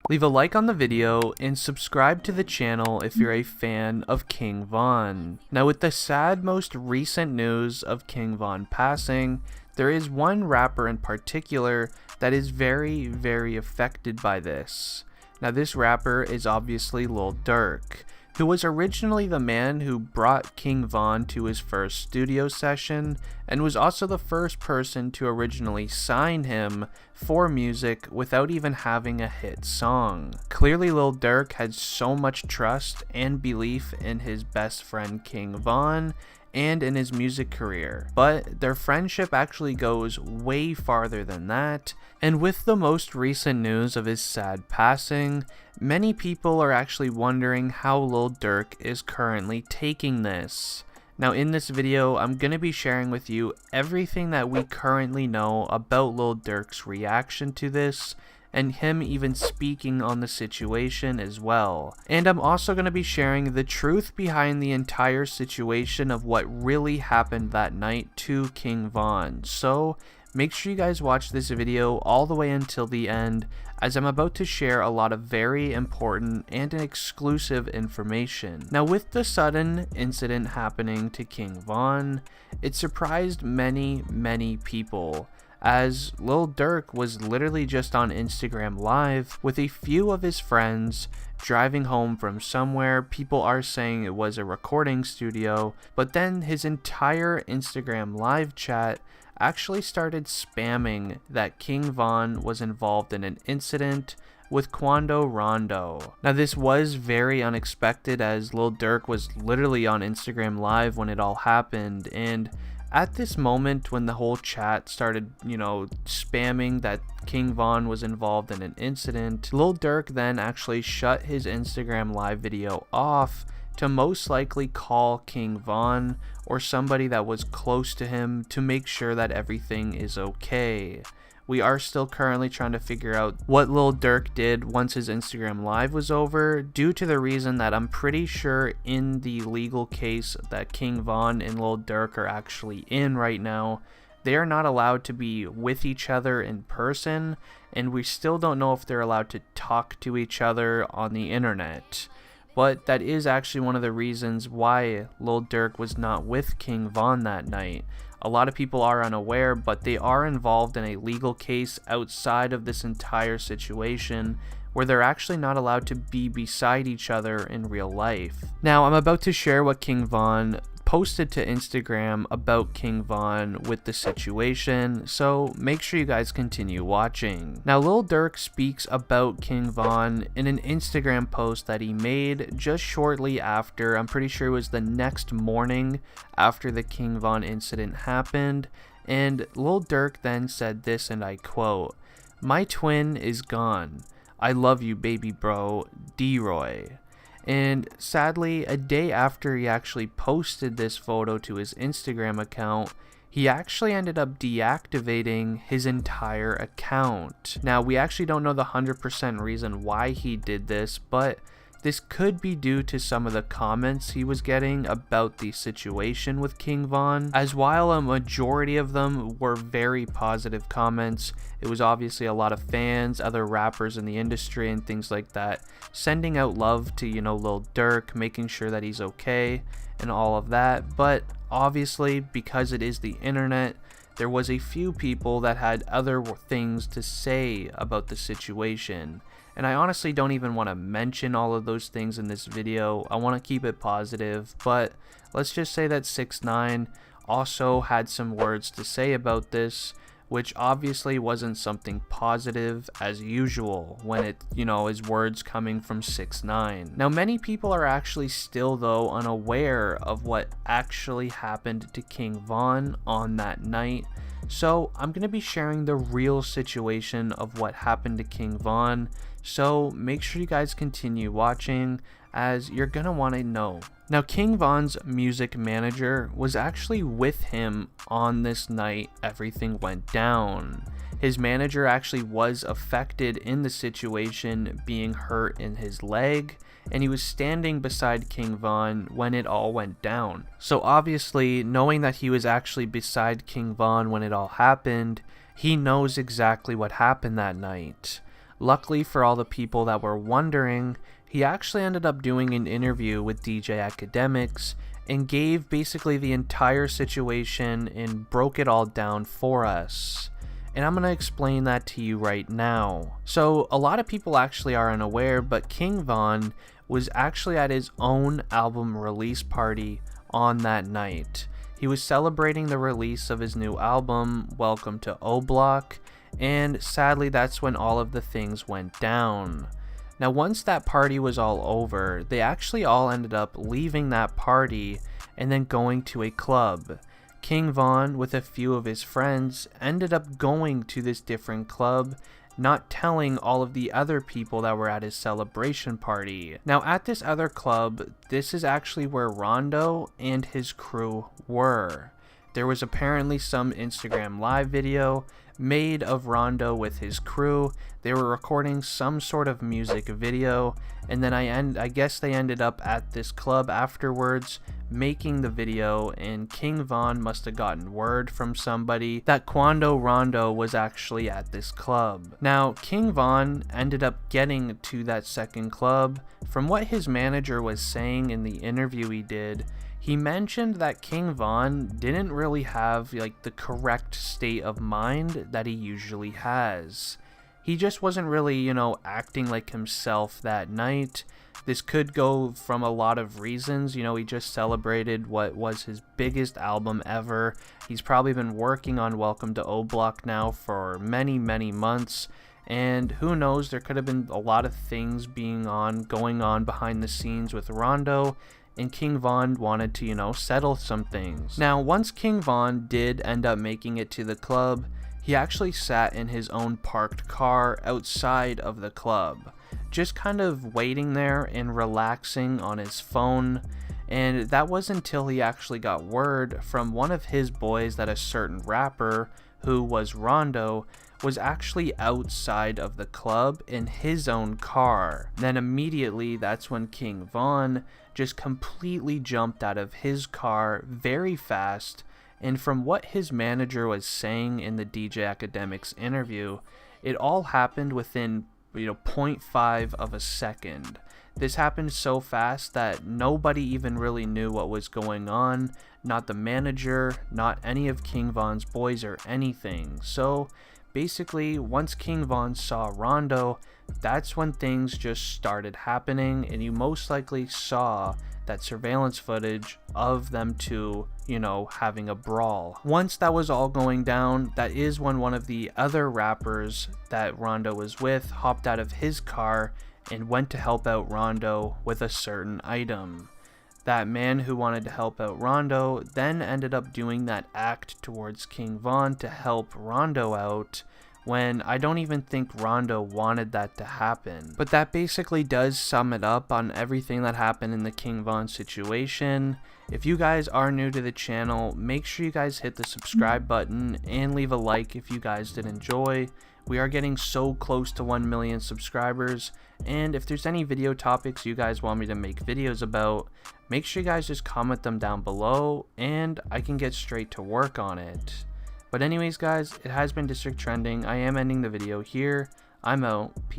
Leave a like on the video and subscribe to the channel if you're a fan of King Von. Now, with the sad most recent news of King Von passing, there is one rapper in particular that is very affected by this. Now, this rapper is obviously Lil Durk, who was originally the man who brought King Von to his first studio session, and was also the first person to originally sign him for music without even having a hit song. Clearly, Lil Durk had so much trust and belief in his best friend King Von and in his music career, but their friendship actually goes way farther than that. And with the most recent news of his sad passing, many people are actually wondering how Lil Durk is currently taking this. Now, in this video, I'm going to be sharing with you everything that we currently know about Lil Durk's reaction to this, and him even speaking on the situation as well. And I'm also going to be sharing the truth behind the entire situation of what really happened that night to King Von. So make sure you guys watch this video all the way until the end, as I'm about to share a lot of very important and exclusive information. Now, with the sudden incident happening to King Von, it surprised many people, as Lil Durk was literally just on Instagram Live with a few of his friends driving home from somewhere. People are saying it was a recording studio, but then his entire Instagram Live chat actually started spamming that King Von was involved in an incident with Quando Rondo. Now, this was very unexpected, as Lil Durk was literally on Instagram Live when it all happened, and at this moment when the whole chat started, spamming that King Von was involved in an incident, Lil Durk then actually shut his Instagram Live video off to most likely call King Von or somebody that was close to him to make sure that everything is okay. We are still currently trying to figure out what Lil Durk did once his Instagram Live was over, due to the reason that I'm pretty sure in the legal case that King Von and Lil Durk are actually in right now, they are not allowed to be with each other in person, and we still don't know if they're allowed to talk to each other on the internet. But that is actually one of the reasons why Lil Durk was not with King Von that night. A lot of people are unaware, but they are involved in a legal case outside of this entire situation, where they're actually not allowed to be beside each other in real life. Now, I'm about to share what King Von posted to Instagram about King Von with the situation, so make sure you guys continue watching. Now, Lil Durk speaks about King Von in an Instagram post that he made just shortly after. I'm pretty sure it was the next morning after the King Von incident happened, and Lil Durk then said this, and I quote, "My twin is gone. I love you, baby bro, D-Roy." And sadly, a day after he actually posted this photo to his Instagram account, he actually ended up deactivating his entire account. Now, we actually don't know the 100% reason why he did this, but this could be due to some of the comments he was getting about the situation with King Von, as while a majority of them were very positive comments, it was obviously a lot of fans, other rappers in the industry and things like that, sending out love to, Lil Durk, making sure that he's okay and all of that. But obviously, because it is the internet, there was a few people that had other things to say about the situation. And I honestly don't even want to mention all of those things in this video. I want to keep it positive, but let's just say that 6ix9ine also had some words to say about this, which obviously wasn't something positive as usual when it, is words coming from 6ix9ine. Now, many people are actually still, though, unaware of what actually happened to King Von on that night. So I'm going to be sharing the real situation of what happened to King Von. So make sure you guys continue watching, as you're going to want to know. Now, King Von's music manager was actually with him on this night everything went down. His manager actually was affected in the situation, being hurt in his leg, and he was standing beside King Von when it all went down. So obviously, knowing that he was actually beside King Von when it all happened, he knows exactly what happened that night. Luckily for all the people that were wondering, he actually ended up doing an interview with DJ Academics and gave basically the entire situation and broke it all down for us. And I'm going to explain that to you right now. So a lot of people actually are unaware, but King Von was actually at his own album release party on that night. He was celebrating the release of his new album, Welcome to O Block, and sadly that's when all of the things went down. Now once that party was all over, they actually all ended up leaving that party and then going to a club. King Von, with a few of his friends, ended up going to this different club, not telling all of the other people that were at his celebration party. Now at this other club, this is actually where Rondo and his crew were. There was apparently some Instagram live video made of Rondo with his crew. They were recording some sort of music video, and then I guess they ended up at this club afterwards making the video, and King Von must have gotten word from somebody that Quando Rondo was actually at this club. Now King Von ended up getting to that second club. From what his manager was saying in the interview he did, he mentioned that King Von didn't really have like the correct state of mind that he usually has. He just wasn't really, acting like himself that night. This could go from a lot of reasons. He just celebrated what was his biggest album ever. He's probably been working on Welcome to O Block now for many, many months. And who knows, there could have been a lot of things going on behind the scenes with Rondo. And King Von wanted to, settle some things. Now, once King Von did end up making it to the club, he actually sat in his own parked car outside of the club, just kind of waiting there and relaxing on his phone. And that was until he actually got word from one of his boys that a certain rapper, who was Rondo, was actually outside of the club in his own car. Then immediately, that's when King Von just completely jumped out of his car very fast. And from what his manager was saying in the DJ Academics interview, it all happened within 0.5 of a second. This happened so fast that nobody even really knew what was going on. Not the manager, not any of King Von's boys or anything. So basically, once King Von saw Rondo, that's when things just started happening, and you most likely saw that surveillance footage of them two, having a brawl. Once that was all going down, that is when one of the other rappers that Rondo was with hopped out of his car and went to help out Rondo with a certain item. That man who wanted to help out Rondo then ended up doing that act towards King Von to help Rondo out, when I don't even think Rondo wanted that to happen. But that basically does sum it up on everything that happened in the King Von situation. If you guys are new to the channel, make sure you guys hit the subscribe button and leave a like if you guys did enjoy. We are getting so close to 1 million subscribers, and if there's any video topics you guys want me to make videos about, make sure you guys just comment them down below and I can get straight to work on it. But anyways guys, it has been District Trending. I am ending the video here. I'm out. Peace.